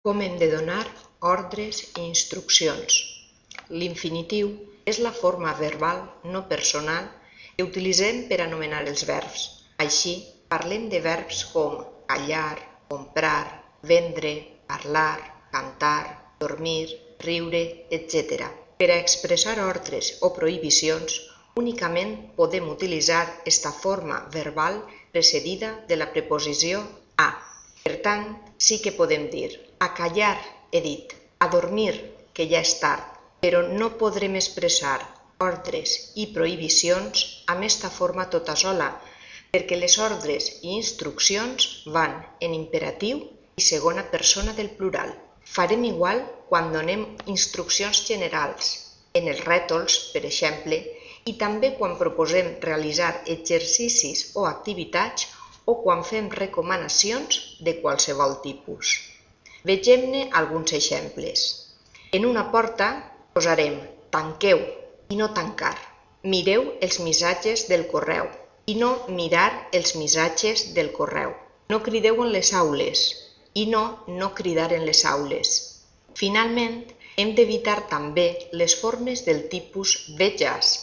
Com hem de donar ordres i instruccions. L'infinitiu és la forma verbal no personal que utilitzem per anomenar els verbs. Així, parlem de verbs com callar, comprar, vendre, parlar, cantar, dormir, riure, etc. Per a expressar ordres o prohibicions, únicament podem utilitzar esta forma verbal precedida de la preposició a. Per tant, sí que podem dir a callar, he dit, a dormir, que ja és tard, però no podrem expressar ordres i prohibicions amb esta forma tota sola, perquè les ordres i instruccions van en imperatiu i segona persona del plural. Farem igual quan donem instruccions generals, en els rètols, per exemple, i també quan proposem realitzar exercicis o activitats o quan fem recomanacions de qualsevol tipus. Vegem-ne alguns exemples. En una porta posarem tanqueu i no tancar. Mireu els missatges del correu i no mirar els missatges del correu. No crideu en les aules i no cridar en les aules. Finalment, hem d'evitar també les formes del tipus veges,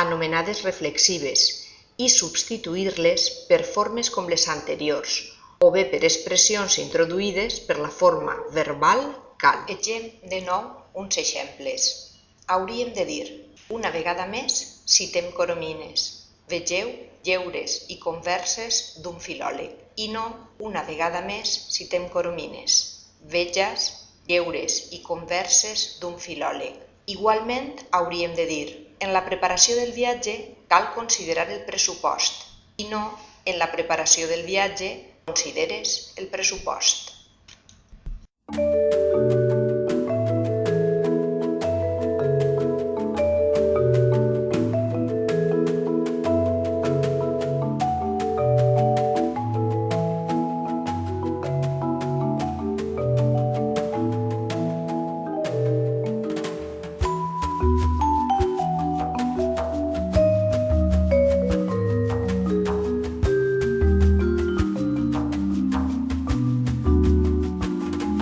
anomenades reflexives, i substituir-les per formes com les anteriors, o bé per expressions introduïdes per la forma verbal cal. Vegem de nou uns exemples. Hauríem de dir, una vegada més citem Coromines. Vegeu lleures i converses d'un filòleg. I no, una vegada més citem Coromines. Veges, lleures i converses d'un filòleg. Igualment hauríem de dir, en la preparació del viatge cal considerar el pressupost i no en la preparació del viatge consideres el pressupost.